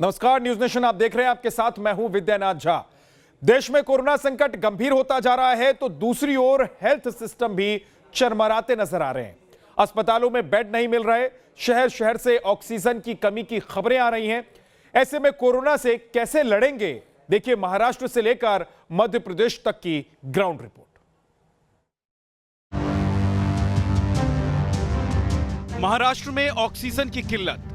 नमस्कार, news nation आप देख रहे हैं। आपके साथ मैं हूं विद्यानाथ झा। देश में कोरोना संकट गंभीर होता जा रहा है तो दूसरी ओर हेल्थ सिस्टम भी चरमराते नजर आ रहे हैं। अस्पतालों में बेड नहीं मिल रहे, शहर शहर से ऑक्सीजन की कमी की खबरें आ रही हैं। ऐसे में कोरोना से कैसे लड़ेंगे, देखिए महाराष्ट्र से लेकर मध्य प्रदेश तक की ग्राउंड रिपोर्ट। महाराष्ट्र में ऑक्सीजन की किल्लत,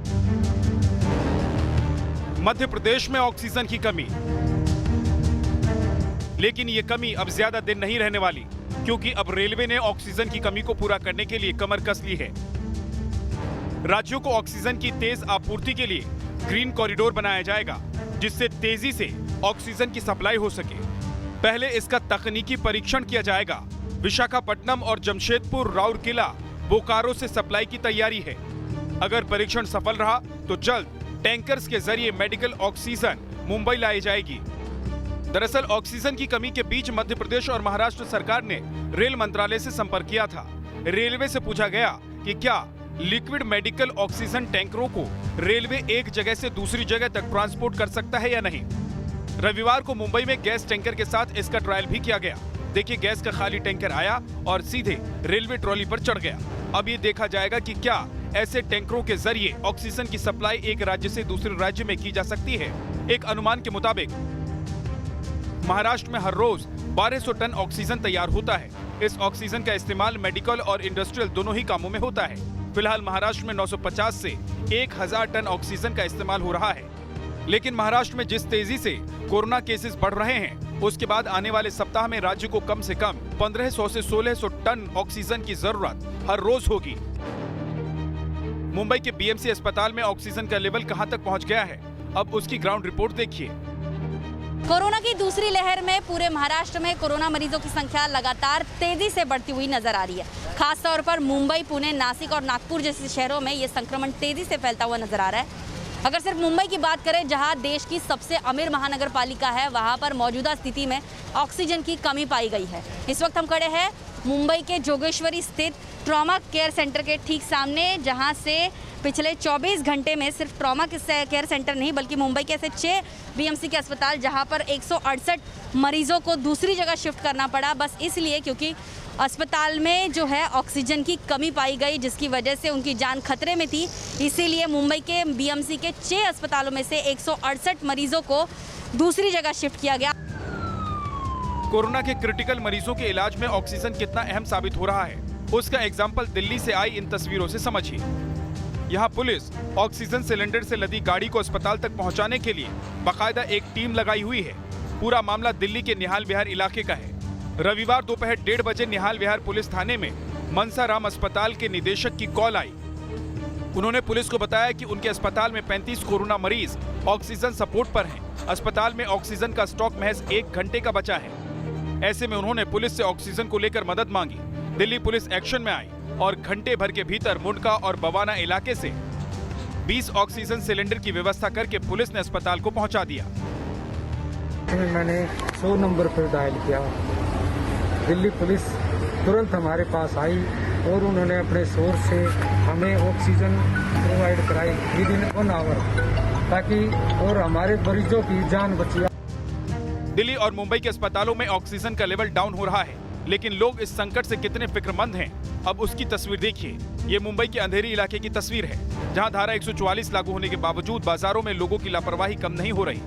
मध्य प्रदेश में ऑक्सीजन की कमी। लेकिन यह कमी अब ज्यादा दिन नहीं रहने वाली, क्योंकि अब रेलवे ने ऑक्सीजन की कमी को पूरा करने के लिए कमर कस ली है। राज्यों को ऑक्सीजन की तेज आपूर्ति के लिए ग्रीन कॉरिडोर बनाया जाएगा, जिससे तेजी से ऑक्सीजन की सप्लाई हो सके। पहले इसका तकनीकी परीक्षण किया जाएगा। विशाखापट्टनम और जमशेदपुर, राउरकेला, बोकारो से सप्लाई की तैयारी है। अगर परीक्षण सफल रहा तो जल्द टैंकर्स के जरिए मेडिकल ऑक्सीजन मुंबई लाई जाएगी। दरअसल ऑक्सीजन की कमी के बीच मध्य प्रदेश और महाराष्ट्र सरकार ने रेल मंत्रालय से संपर्क किया था। रेलवे से पूछा गया कि क्या लिक्विड मेडिकल ऑक्सीजन टैंकरों को रेलवे एक जगह से दूसरी जगह तक ट्रांसपोर्ट कर सकता है या नहीं। रविवार को मुंबई में गैस टैंकर के साथ इसका ट्रायल भी किया गया। देखिए, गैस का खाली टैंकर आया और सीधे रेलवे ट्रॉली पर चढ़ गया। अब ये देखा जाएगा कि क्या ऐसे टैंकरों के जरिए ऑक्सीजन की सप्लाई एक राज्य से दूसरे राज्य में की जा सकती है। एक अनुमान के मुताबिक महाराष्ट्र में हर रोज 1200 टन ऑक्सीजन तैयार होता है। इस ऑक्सीजन का इस्तेमाल मेडिकल और इंडस्ट्रियल दोनों ही कामों में होता है। फिलहाल महाराष्ट्र में 950 से 1000 टन ऑक्सीजन का इस्तेमाल हो रहा है। लेकिन महाराष्ट्र में जिस तेजी से कोरोना केसेस बढ़ रहे हैं, उसके बाद आने वाले सप्ताह में राज्य को कम से कम 1500 से 1600 टन ऑक्सीजन की जरूरत हर रोज होगी। मुंबई के बीएमसी अस्पताल में ऑक्सीजन का लेवल कहां तक पहुंच गया है, अब उसकी ग्राउंड रिपोर्ट देखिए। कोरोना की दूसरी लहर में पूरे महाराष्ट्र में कोरोना मरीजों की संख्या लगातार तेजी से बढ़ती हुई नजर आ रही है। खास तौर पर मुंबई, पुणे, नासिक और नागपुर जैसे शहरों में ये संक्रमण तेजी से फैलता हुआ नजर आ रहा है। अगर सिर्फ मुंबई की बात करें, जहां देश की सबसे अमीर महानगर पालिका है, वहां पर मौजूदा स्थिति में ऑक्सीजन की कमी पाई गई है। इस वक्त हम खड़े हैं मुंबई के जोगेश्वरी स्थित ट्रॉमा केयर सेंटर के ठीक सामने, जहां से पिछले 24 घंटे में सिर्फ ट्रॉमा केयर सेंटर नहीं बल्कि मुंबई के ऐसे 6 बीएमसी के अस्पताल, जहां पर 168 मरीजों को दूसरी जगह शिफ्ट करना पड़ा, बस इसलिए क्योंकि अस्पताल में जो है ऑक्सीजन की कमी पाई गई, जिसकी वजह से उनकी जान खतरे में थी। इसीलिए मुंबई के बीएमसी के 6 अस्पतालों में से 168 मरीजों को दूसरी जगह शिफ्ट किया गया। कोरोना के क्रिटिकल मरीजों के इलाज में ऑक्सीजन कितना अहम साबित हो रहा है, उसका एग्जाम्पल दिल्ली से आई इन तस्वीरों से समझिए। यहाँ पुलिस ऑक्सीजन सिलेंडर से लदी गाड़ी को अस्पताल तक पहुँचाने के लिए बाकायदा एक टीम लगाई हुई है। पूरा मामला दिल्ली के निहाल विहार इलाके का है। रविवार दोपहर 1:30 बजे निहाल विहार पुलिस थाने में मनसाराम अस्पताल के निदेशक की कॉल आई। उन्होंने पुलिस को बताया कि उनके अस्पताल में 35 कोरोना मरीज ऑक्सीजन सपोर्ट पर हैं। अस्पताल में ऑक्सीजन का स्टॉक महज 1 घंटे का बचा है। ऐसे में उन्होंने पुलिस से ऑक्सीजन को लेकर मदद मांगी। दिल्ली पुलिस एक्शन में आई और घंटे भर के भीतर मुंडका और बवाना इलाके से 20 ऑक्सीजन सिलेंडर की व्यवस्था करके पुलिस ने अस्पताल को पहुंचा दिया। मैंने 100 नंबर पर डायल किया। दिल्ली पुलिस तुरंत हमारे पास आई और उन्होंने अपने सोर्स से हमें ऑक्सीजन प्रोवाइड कराई विदिन 1 आवर, ताकि और हमारे मरीजों की जान बची। दिल्ली और मुंबई के अस्पतालों में ऑक्सीजन का लेवल डाउन हो रहा है, लेकिन लोग इस संकट से कितने फिक्रमंद हैं, अब उसकी तस्वीर देखिए। ये मुंबई के अंधेरी इलाके की तस्वीर है, जहां धारा 144 लागू होने के बावजूद बाजारों में लोगों की लापरवाही कम नहीं हो रही।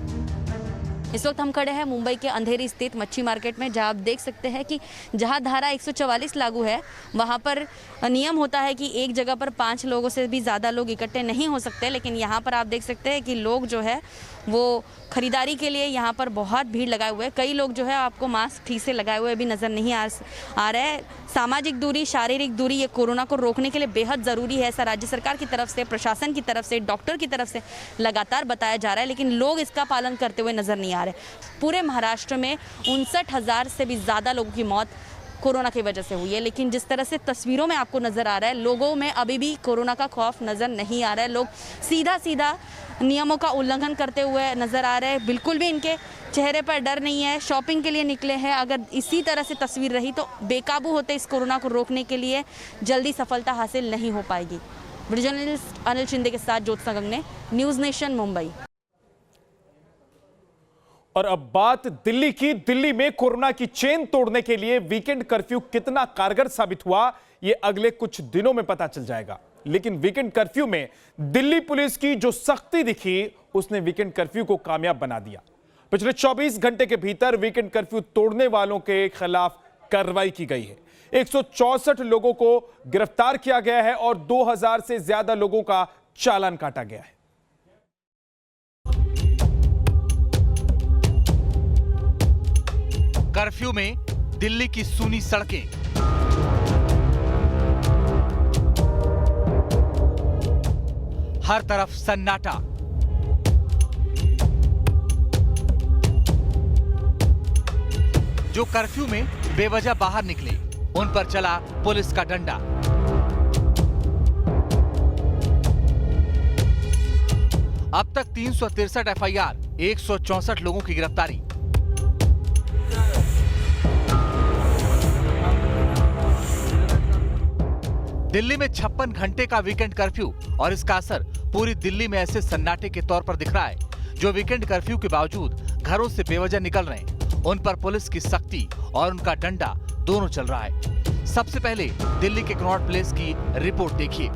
इस वक्त हम खड़े हैं मुंबई के अंधेरी स्थित मच्छी मार्केट में, जहां आप देख सकते हैं कि जहां धारा 144 लागू है, वहां पर नियम होता है कि एक जगह पर 5 लोगों से भी ज़्यादा लोग इकट्ठे नहीं हो सकते। लेकिन यहां पर आप देख सकते हैं कि लोग जो है वो खरीदारी के लिए यहाँ पर बहुत भीड़ लगाए हुए हैं। कई लोग जो है आपको मास्क ठीक से लगाए हुए भी नज़र नहीं आ रहे हैं। सामाजिक दूरी, शारीरिक दूरी, ये कोरोना को रोकने के लिए बेहद ज़रूरी है। ऐसा राज्य सरकार की तरफ से, प्रशासन की तरफ से, डॉक्टर की तरफ से लगातार बताया जा रहा है, लेकिन लोग इसका पालन करते हुए नज़र नहीं आ रहे। पूरे महाराष्ट्र में 59,000 से भी ज़्यादा लोगों की मौत कोरोना की वजह से हुई है। लेकिन जिस तरह से तस्वीरों में आपको नज़र आ रहा है, लोगों में अभी भी कोरोना का खौफ नज़र नहीं आ रहा है। लोग सीधा सीधा नियमों का उल्लंघन करते हुए नज़र आ रहे हैं। बिल्कुल भी इनके चेहरे पर डर नहीं है। शॉपिंग के लिए निकले हैं। अगर इसी तरह से तस्वीर रही तो बेकाबू होते इस कोरोना को रोकने के लिए जल्दी सफलता हासिल नहीं हो पाएगी। वीडियो जर्नलिस्ट अनिल शिंदे के साथ ज्योत्सना गंगने, न्यूज़ नेशन, मुंबई। और अब बात दिल्ली की। दिल्ली में कोरोना की चेन तोड़ने के लिए वीकेंड कर्फ्यू कितना कारगर साबित हुआ, यह अगले कुछ दिनों में पता चल जाएगा। लेकिन वीकेंड कर्फ्यू में दिल्ली पुलिस की जो सख्ती दिखी, उसने वीकेंड कर्फ्यू को कामयाब बना दिया। पिछले 24 घंटे के भीतर वीकेंड कर्फ्यू तोड़ने वालों के खिलाफ कार्रवाई की गई है। 164 लोगों को गिरफ्तार किया गया है और 2000 से ज्यादा लोगों का चालान काटा गया है। कर्फ्यू में दिल्ली की सूनी सड़कें, हर तरफ सन्नाटा। जो कर्फ्यू में बेवजह बाहर निकले, उन पर चला पुलिस का डंडा। अब तक 363 एफआईआर, 164 लोगों की गिरफ्तारी। दिल्ली में 56 घंटे का वीकेंड कर्फ्यू और इसका असर पूरी दिल्ली में ऐसे सन्नाटे के तौर पर दिख रहा है जो वीकेंड कर्फ्यू के बावजूद घरों से बेवजह निकल रहे हैं। उन पर पुलिस की सख्ती और उनका डंडा दोनों चल रहा है। सबसे पहले दिल्ली के कनॉट प्लेस की रिपोर्ट देखिए।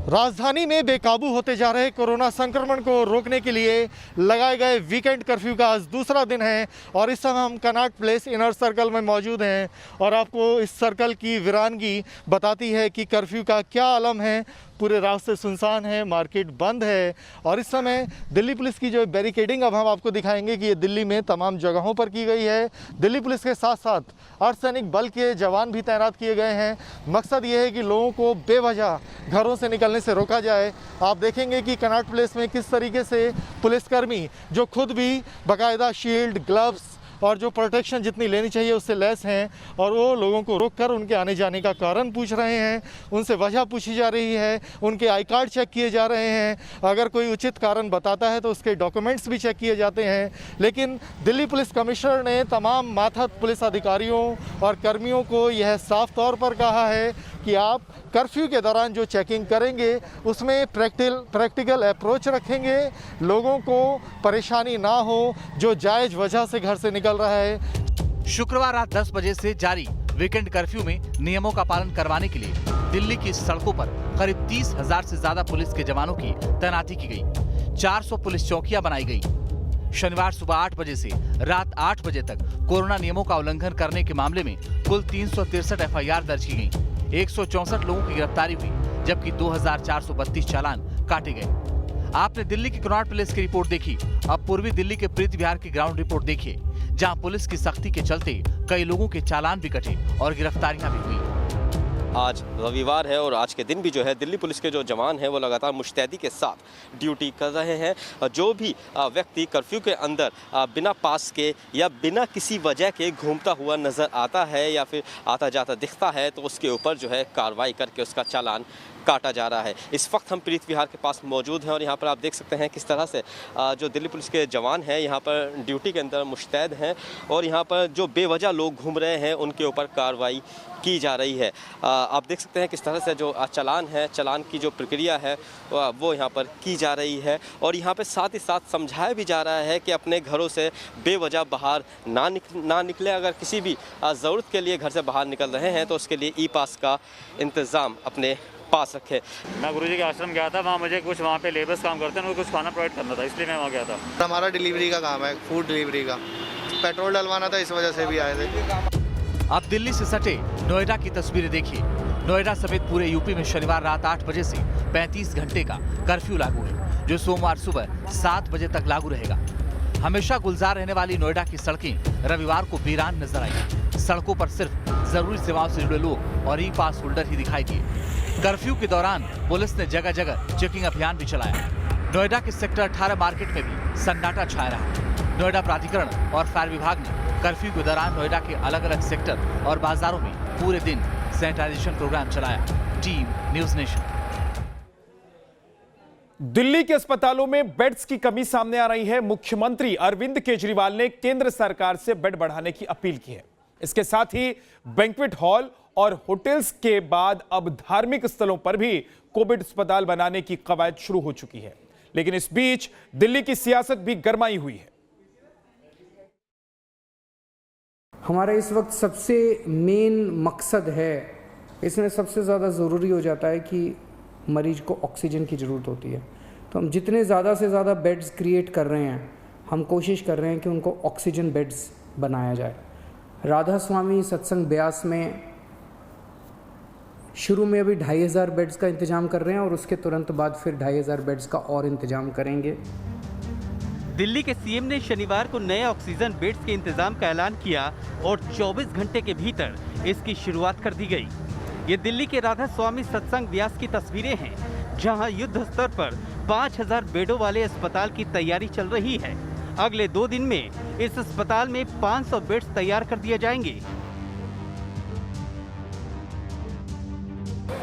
राजधानी में बेकाबू होते जा रहे कोरोना संक्रमण को रोकने के लिए लगाए गए वीकेंड कर्फ्यू का आज दूसरा दिन है और इस समय हम कनॉट प्लेस इनर सर्कल में मौजूद हैं और आपको इस सर्कल की वीरानगी बताती है कि कर्फ्यू का क्या आलम है। पूरे रास्ते सुनसान है, मार्केट बंद है और इस समय दिल्ली पुलिस की जो बैरिकेडिंग अब हम आपको दिखाएंगे कि ये दिल्ली में तमाम जगहों पर की गई है। दिल्ली पुलिस के साथ साथ अर्धसैनिक बल के जवान भी तैनात किए गए हैं। मकसद ये है कि लोगों को बेवजह घरों से निकलने से रोका जाए। आप देखेंगे कि कनॉट प्लेस में किस तरीके से पुलिसकर्मी जो खुद भी बाकायदा शील्ड, ग्लव्स और जो प्रोटेक्शन जितनी लेनी चाहिए उससे लेस हैं और वो लोगों को रोककर उनके आने जाने का कारण पूछ रहे हैं, उनसे वजह पूछी जा रही है, उनके आई कार्ड चेक किए जा रहे हैं। अगर कोई उचित कारण बताता है तो उसके डॉक्यूमेंट्स भी चेक किए जाते हैं। लेकिन दिल्ली पुलिस कमिश्नर ने तमाम मातहत पुलिस अधिकारियों और कर्मियों को यह साफ तौर पर कहा है कि आप कर्फ्यू के दौरान जो चेकिंग करेंगे उसमें प्रैक्टिकल अप्रोच रखेंगे, लोगों को परेशानी ना हो जो जायज़ वजह से घर से निकल रहा है। शुक्रवार रात 10 बजे से जारी वीकेंड कर्फ्यू में नियमों का पालन करवाने के लिए दिल्ली की सड़कों पर करीब 30,000 से ज्यादा पुलिस के जवानों की तैनाती की गई। 400 पुलिस चौकियां बनाई गई। शनिवार सुबह 8 बजे से रात 8 बजे तक कोरोना नियमों का उल्लंघन करने के मामले में कुल 363 एफआईआर दर्ज की गई। 164 लोगों की गिरफ्तारी हुई जबकि 2432 चालान काटे गए। आपने दिल्ली की कनॉट प्लेस की रिपोर्ट देखी। अब पूर्वी दिल्ली के प्रीति विहार की ग्राउंड रिपोर्ट देखिए, जहां पुलिस की सख्ती के चलते कई लोगों के चालान भी कटे और गिरफ्तारियां भी हुई। आज रविवार है और आज के दिन भी जो है दिल्ली पुलिस के जो जवान हैं वो लगातार मुस्तैदी के साथ ड्यूटी कर रहे हैं। जो भी व्यक्ति कर्फ्यू के अंदर बिना पास के या बिना किसी वजह के घूमता हुआ नज़र आता है या फिर आता जाता दिखता है तो उसके ऊपर जो है कार्रवाई करके उसका चालान काटा जा रहा है। इस वक्त हम प्रीति विहार के पास मौजूद हैं और यहाँ पर आप देख सकते हैं किस तरह से जो दिल्ली पुलिस के जवान हैं यहाँ पर ड्यूटी के अंदर मुस्तैद हैं और यहाँ पर जो बेवजह लोग घूम रहे हैं उनके ऊपर कार्रवाई की जा रही है। आप देख सकते हैं किस तरह से जो चालान है, चालान की जो प्रक्रिया है वो यहाँ पर की जा रही है और यहाँ पर साथ ही साथ समझाया भी जा रहा है कि अपने घरों से बेवजह बाहर ना निकले। अगर किसी भी ज़रूरत के लिए घर से बाहर निकल रहे हैं तो उसके लिए ई पास का इंतज़ाम अपने पास रखे। मैं गुरुजी के आश्रम गया था, वहाँ मुझे कुछ वहाँ पे लेबर्स काम करते हैं, उनको कुछ खाना प्रोवाइड करना था, इसलिए मैं वहाँ गया था। हमारा डिलीवरी का काम है, फूड डिलीवरी का। पेट्रोल डलवाना था, इस वजह से भी आए थे। अब दिल्ली से सटे नोएडा की तस्वीरें देखिए। नोएडा समेत पूरे यूपी में शनिवार रात 8 बजे से 35 घंटे का कर्फ्यू लागू है, जो सोमवार सुबह 7 बजे तक लागू रहेगा। हमेशा गुलजार रहने वाली नोएडा की सड़कें रविवार को वीरान नजर आई। सड़कों पर सिर्फ जरूरी सेवाओं से जुड़े लोग और ई पास होल्डर ही दिखाई दिए। कर्फ्यू के दौरान पुलिस ने जगह जगह चेकिंग अभियान भी चलाया। नोएडा के सेक्टर 18 मार्केट में भी सन्नाटा छाया रहा। नोएडा प्राधिकरण और फायर विभाग ने कर्फ्यू के दौरान नोएडा के अलग अलग सेक्टर और बाजारों में पूरे दिन सैनिटाइजेशन प्रोग्राम चलाया। Team news nation. दिल्ली के अस्पतालों में बेड्स की कमी सामने आ रही है। मुख्यमंत्री अरविंद केजरीवाल ने केंद्र सरकार से बेड बढ़ाने की अपील की है। इसके साथ ही बैंक्वेट हॉल और होटल्स के बाद अब धार्मिक स्थलों पर भी कोविड अस्पताल बनाने की कवायद शुरू हो चुकी है। लेकिन इस बीच दिल्ली की सियासत भी गरमाई हुई है। हमारा इस वक्त सबसे मेन मकसद है, इसमें सबसे ज़्यादा ज़रूरी हो जाता है कि मरीज को ऑक्सीजन की ज़रूरत होती है। तो हम जितने ज़्यादा से ज़्यादा बेड्स क्रिएट कर रहे हैं, हम कोशिश कर रहे हैं कि उनको ऑक्सीजन बेड्स बनाया जाए। राधा स्वामी सत्संग ब्यास में शुरू में अभी 2500 बेड्स का इंतज़ाम कर रहे हैं और उसके तुरंत बाद फिर 2500 बेड्स का और इंतज़ाम करेंगे। दिल्ली के सीएम ने शनिवार को नए ऑक्सीजन बेड्स के इंतजाम का ऐलान किया और 24 घंटे के भीतर इसकी शुरुआत कर दी गई। ये दिल्ली के राधा स्वामी सत्संग व्यास की तस्वीरें हैं, जहां युद्ध स्तर पर 5000 बेडों वाले अस्पताल की तैयारी चल रही है। अगले 2 दिन में इस अस्पताल में 500 बेड्स तैयार कर दिए जाएंगे।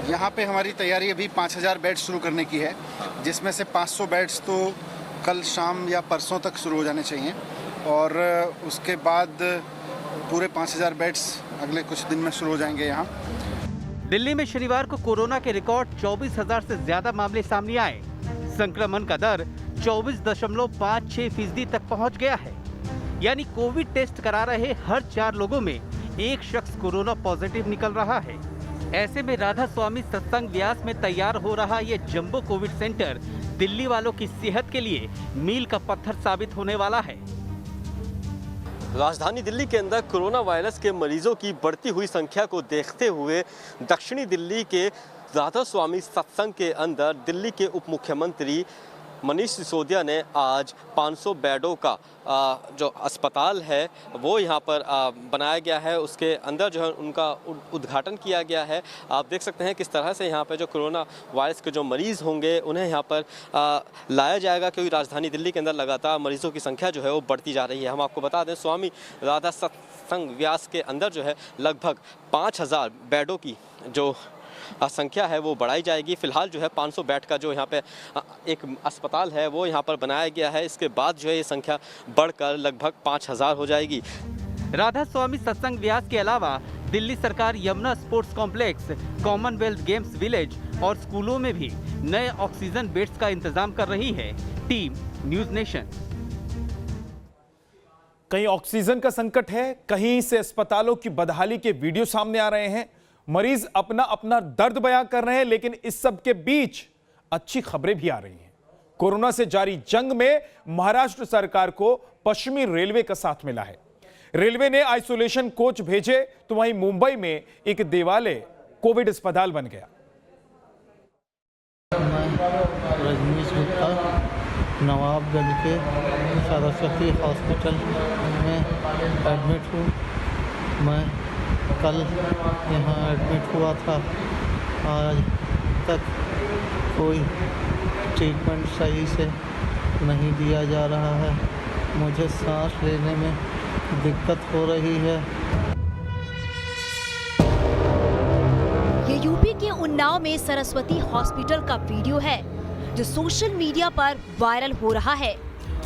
यहाँ पे हमारी तैयारी अभी 5000 बेड शुरू करने की है, जिसमें से 500 बेड्स तो कल शाम या परसों तक शुरू हो जाने चाहिए और उसके बाद पूरे 5000 बेड्स अगले कुछ दिन में शुरू हो जाएंगे। यहाँ दिल्ली में शनिवार को कोरोना के रिकॉर्ड 24,000 से ज्यादा मामले सामने आए। संक्रमण का दर 24.56% तक पहुंच गया है, यानी कोविड टेस्ट करा रहे हर 4 लोगों में एक शख्स कोरोना पॉजिटिव निकल रहा है। ऐसे में राधा स्वामी सत्संग व्यास में तैयार हो रहा ये जंबो कोविड सेंटर दिल्ली वालों की सेहत के लिए मील का पत्थर साबित होने वाला है। राजधानी दिल्ली के अंदर कोरोना वायरस के मरीजों की बढ़ती हुई संख्या को देखते हुए दक्षिणी दिल्ली के राधा स्वामी सत्संग के अंदर दिल्ली के उप मुख्यमंत्री मनीष सिसोदिया ने आज 500 बेडों का जो अस्पताल है वो यहाँ पर बनाया गया है, उसके अंदर जो है उनका उद्घाटन किया गया है। आप देख सकते हैं किस तरह से यहाँ पे जो कोरोना वायरस के जो मरीज़ होंगे उन्हें यहाँ पर लाया जाएगा, क्योंकि राजधानी दिल्ली के अंदर लगातार मरीज़ों की संख्या जो है वो बढ़ती जा रही है। हम आपको बता दें, स्वामी राधा सत्संग व्यास के अंदर जो है लगभग 5000 बेडों की जो संख्या है वो बढ़ाई जाएगी। फिलहाल जो है 500 बेड का जो यहाँ पे एक अस्पताल है वो यहाँ पर बनाया गया है। इसके बाद जो है ये संख्या बढ़कर लगभग 5000 हो जाएगी। राधा स्वामी सत्संग व्यास के अलावा दिल्ली सरकार Yamuna sports complex, Commonwealth games village और स्कूलों में भी नए ऑक्सीजन बेड्स का इंतजाम कर रही है। Team news nation. कहीं ऑक्सीजन का संकट है, कहीं से अस्पतालों की बदहाली के वीडियो सामने आ रहे हैं। मरीज अपना अपना दर्द बयां कर रहे हैं, लेकिन इस सब के बीच अच्छी खबरें भी आ रही हैं। कोरोना से जारी जंग में महाराष्ट्र सरकार को पश्चिमी रेलवे का साथ मिला है। रेलवे ने आइसोलेशन कोच भेजे तो वहीं मुंबई में एक देवालय कोविड अस्पताल बन गया। रजनीश गुप्ता नवाबगंज के सरस्वती हॉस्पिटल में एडमिट हूँ। मैं कल यहाँ एडमिट हुआ था। आज तक कोई ट्रीटमेंट सही से नहीं दिया जा रहा है। मुझे सांस लेने में दिक्कत हो रही है। ये यूपी के उन्नाव में सरस्वती हॉस्पिटल का वीडियो है जो सोशल मीडिया पर वायरल हो रहा है।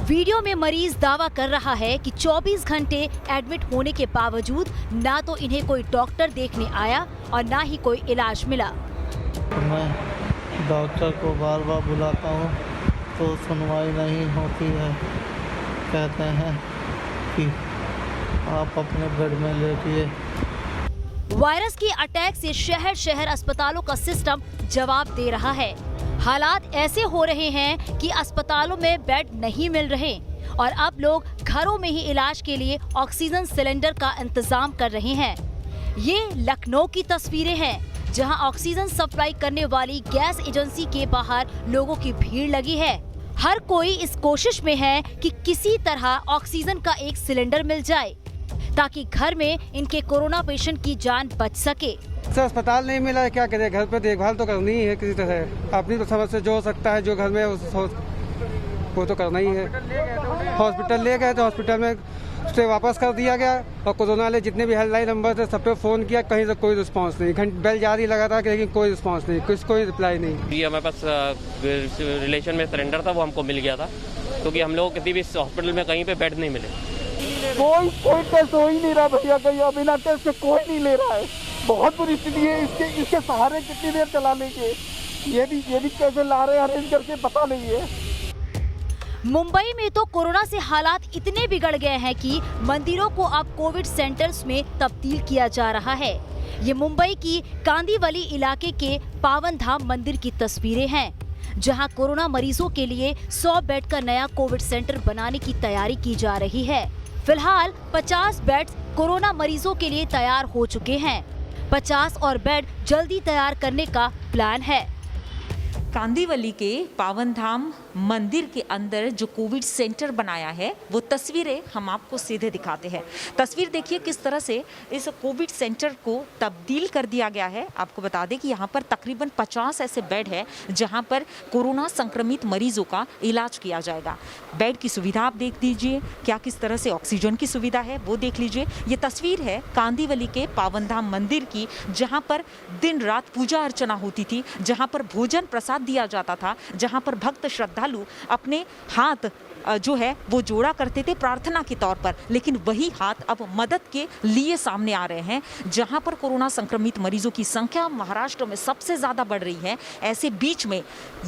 वीडियो में मरीज दावा कर रहा है कि 24 घंटे एडमिट होने के बावजूद ना तो इन्हें कोई डॉक्टर देखने आया और ना ही कोई इलाज मिला। मैं डॉक्टर को बार बार बुलाता हूँ तो सुनवाई नहीं होती है। कहते हैं कि आप अपने बेड में लेटिए। वायरस की अटैक से शहर शहर अस्पतालों का सिस्टम जवाब दे रहा है। हालात ऐसे हो रहे हैं कि अस्पतालों में बेड नहीं मिल रहे और अब लोग घरों में ही इलाज के लिए ऑक्सीजन सिलेंडर का इंतजाम कर रहे हैं। ये लखनऊ की तस्वीरें हैं, जहां ऑक्सीजन सप्लाई करने वाली गैस एजेंसी के बाहर लोगों की भीड़ लगी है। हर कोई इस कोशिश में है कि किसी तरह ऑक्सीजन का एक सिलेंडर मिल जाए ताकि घर में इनके कोरोना पेशेंट की जान बच सके। सर अस्पताल नहीं मिला है, क्या करें, घर पे देखभाल तो करनी ही है किसी तरह। अपनी तो समझ से जो हो सकता है, जो घर में वो तो करना ही है। हॉस्पिटल ले गए तो हॉस्पिटल में से वापस कर दिया गया और कोरोना वाले जितने भी हेल्पलाइन नंबर थे सब पे फ़ोन किया, कहीं से कोई रिस्पांस नहीं। बेल जारी लगा था लेकिन कोई रिस्पांस नहीं, कोई रिप्लाई नहीं। ये हमारे पास रिलेशन में सिलेंडर था, वो हमको मिल गया था, क्योंकि हम लोग किसी भी हॉस्पिटल में कहीं पे बेड नहीं मिले। कोई टेस्ट हो ही नहीं रहा भैया, कहीं बिना टेस्ट से कोई नहीं ले रहा है। बहुत बुरी स्थिति है। इसके सहारे कितनी देर चला लेंगे, ये भी कैसे ला रहे हैं अरेंज करके पता नहीं है। मुंबई में तो कोरोना से हालात इतने बिगड़ गए हैं कि मंदिरों को अब कोविड सेंटर्स में तब्दील किया जा रहा है। ये मुंबई की कांदीवली इलाके के पावन धाम मंदिर की तस्वीरें हैं, जहां कोरोना मरीजों के लिए 100 बेड का नया कोविड सेंटर बनाने की तैयारी की जा रही है। फिलहाल 50 बेड्स कोरोना मरीजों के लिए तैयार हो चुके हैं। 50 और बेड जल्दी तैयार करने का प्लान है। कांदीवली के पावन धाम मंदिर के अंदर जो कोविड सेंटर बनाया है वो तस्वीरें हम आपको सीधे दिखाते हैं। तस्वीर देखिए किस तरह से इस कोविड सेंटर को तब्दील कर दिया गया है। आपको बता दें कि यहाँ पर तकरीबन 50 ऐसे बेड है जहाँ पर कोरोना संक्रमित मरीजों का इलाज किया जाएगा। बेड की सुविधा आप देख लीजिए, क्या किस तरह से ऑक्सीजन की सुविधा है वो देख लीजिए। ये तस्वीर है कांदीवली के पावन धाम मंदिर की, जहाँ पर दिन रात पूजा अर्चना होती थी, जहाँ पर भोजन प्रसाद दिया जाता था, जहां पर भक्त श्रद्धालु अपने हाथ जो है वो जोड़ा करते थे प्रार्थना के तौर पर। लेकिन वही हाथ अब मदद के लिए सामने आ रहे हैं। जहां पर कोरोना संक्रमित मरीजों की संख्या महाराष्ट्र में सबसे ज्यादा बढ़ रही है, ऐसे बीच में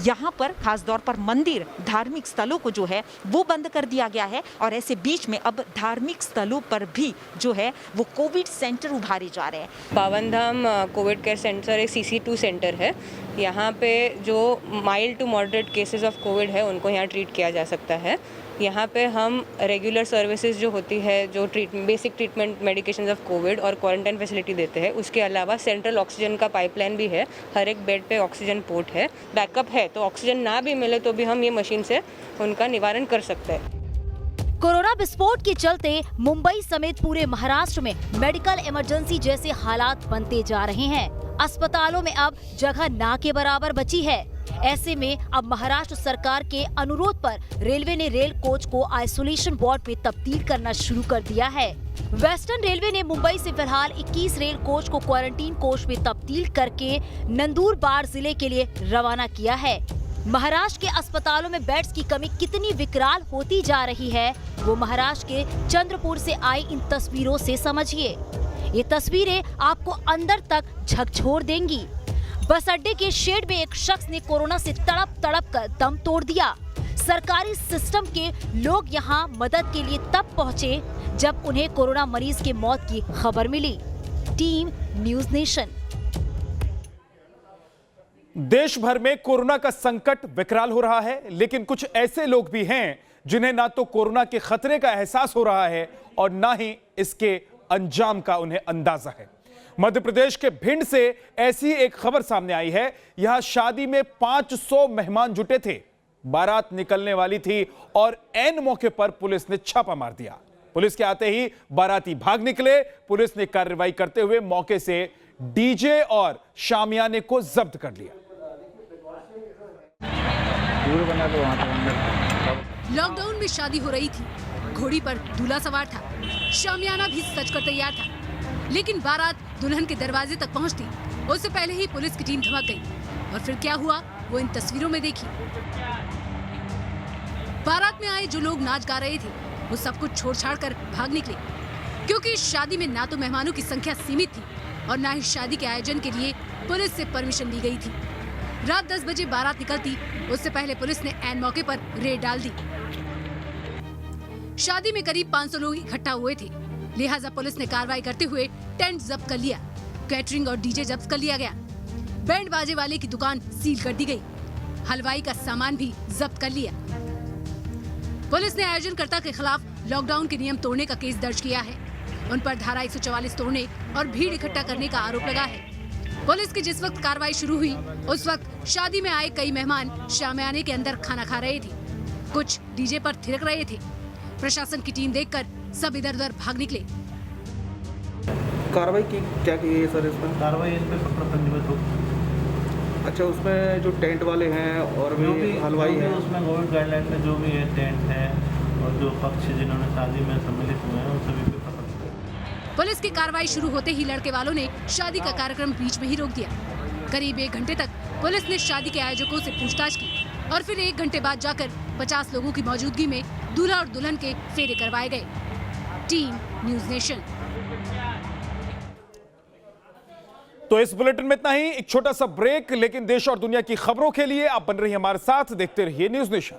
यहां पर खास तौर पर मंदिर, धार्मिक स्थलों को जो है वो बंद कर दिया गया है। और ऐसे बीच में अब धार्मिक स्थलों पर भी जो है वो कोविड सेंटर उभारे जा रहे हैं। पावन धाम कोविड केयर सेंटर एक CC2 सेंटर है। यहाँ पे जो mild to moderate cases of COVID है उनको यहाँ ट्रीट किया जा सकता है। यहाँ पे हम रेगुलर सर्विसेज जो होती है, जो basic treatment medications of Covid और क्वारंटाइन फैसिलिटी देते हैं, उसके अलावा सेंट्रल ऑक्सीजन का पाइपलाइन भी है। हर एक बेड पे ऑक्सीजन पोर्ट है, बैकअप है, तो ऑक्सीजन ना भी मिले तो भी हम ये मशीन से उनका निवारण कर सकते हैं। कोरोना विस्फोट के चलते मुंबई समेत पूरे महाराष्ट्र में मेडिकल इमरजेंसी जैसे हालात बनते जा रहे हैं। अस्पतालों में अब जगह ना के बराबर बची है। ऐसे में अब महाराष्ट्र सरकार के अनुरोध पर रेलवे ने रेल कोच को आइसोलेशन वार्ड में तब्दील करना शुरू कर दिया है। वेस्टर्न रेलवे ने मुंबई से फिलहाल 21 रेल कोच को क्वारंटीन कोच में तब्दील करके नंदुरबार जिले के लिए रवाना किया है। महाराष्ट्र के अस्पतालों में बेड्स की कमी कितनी विकराल होती जा रही है, वो महाराष्ट्र के चंद्रपुर से आई इन तस्वीरों से समझिए। ये तस्वीरें आपको अंदर तक झकझोर देंगी। बस अड्डे के शेड में एक शख्स ने कोरोना से तड़प कर दम तोड़ दिया। सरकारी सिस्टम के लोग यहाँ मदद के लिए तब पहुँचे जब उन्हें कोरोना मरीज की मौत की खबर मिली। Team news nation. देश भर में कोरोना का संकट विकराल हो रहा है, लेकिन कुछ ऐसे लोग भी हैं जिन्हें ना तो कोरोना के खतरे का एहसास हो रहा है और ना ही इसके अंजाम का उन्हें अंदाजा है। मध्य प्रदेश के भिंड से ऐसी एक खबर सामने आई है। यहां शादी में 500 मेहमान जुटे थे। बारात निकलने वाली थी और ऐन मौके पर पुलिस ने छापा मार दिया। पुलिस के आते ही बाराती भाग निकले। पुलिस ने कार्रवाई करते हुए मौके से डीजे और शामियाने को जब्त कर लिया। लॉकडाउन में शादी हो रही थी, घोड़ी पर दूल्हा सवार था, शामियाना भी सज कर तैयार था, लेकिन बारात दुल्हन के दरवाजे तक पहुंचती उससे पहले ही पुलिस की टीम धमक गई। और फिर क्या हुआ वो इन तस्वीरों में देखिए। बारात में आए जो लोग नाच गा रहे थे वो सब कुछ छोड़ छाड़ कर भाग निकले, क्योंकि इस शादी में ना तो मेहमानों की संख्या सीमित थी और ना ही शादी के आयोजन के लिए पुलिस से परमिशन ली गई थी। रात 10 बजे बारात निकलती उससे पहले पुलिस ने ऐन मौके पर रेड डाल दी। शादी में करीब 500 लोग इकट्ठा हुए थे, लिहाजा पुलिस ने कार्रवाई करते हुए टेंट जब्त कर लिया, कैटरिंग और डीजे जब्त कर लिया गया, बैंड बाजे वाले की दुकान सील कर दी गई, हलवाई का सामान भी जब्त कर लिया। पुलिस ने आयोजनकर्ता के खिलाफ लॉकडाउन के नियम तोड़ने का केस दर्ज किया है। उन पर धारा 144 तोड़ने और भीड़ इकट्ठा करने का आरोप लगा है। पुलिस की जिस वक्त कार्रवाई शुरू हुई उस वक्त शादी में आए कई मेहमान शामियाने के अंदर खाना खा रहे थे, कुछ डीजे पर थिरक रहे थे। प्रशासन की टीम देखकर सब इधर उधर भाग निकले। कार्रवाई की क्या की है सर इसमें? कार्रवाई इस पर 17 पंजीबद्ध हो। अच्छा, उसमें जो टेंट वाले हैं और भी हलवाई हैं, उसमें कोविड गाइडलाइन में जो भी है टेंट है और जो पक्ष जिन्होंने शादी में सम्मिलित हुए हैं उन सभी पे पकड़ लिया। पुलिस की कार्रवाई शुरू होते ही लड़के वालों ने शादी का कार्यक्रम बीच में ही रोक दिया। करीब 1 घंटे तक पुलिस ने शादी के आयोजकों से पूछताछ की और फिर 1 घंटे बाद जाकर 50 लोगों की मौजूदगी में दूल्हा और दुल्हन के फेरे करवाए गए। Team news nation. तो इस बुलेटिन में इतना ही। एक छोटा सा ब्रेक, लेकिन देश और दुनिया की खबरों के लिए आप बन रही हमारे साथ, देखते रहिए न्यूज़ नेशन।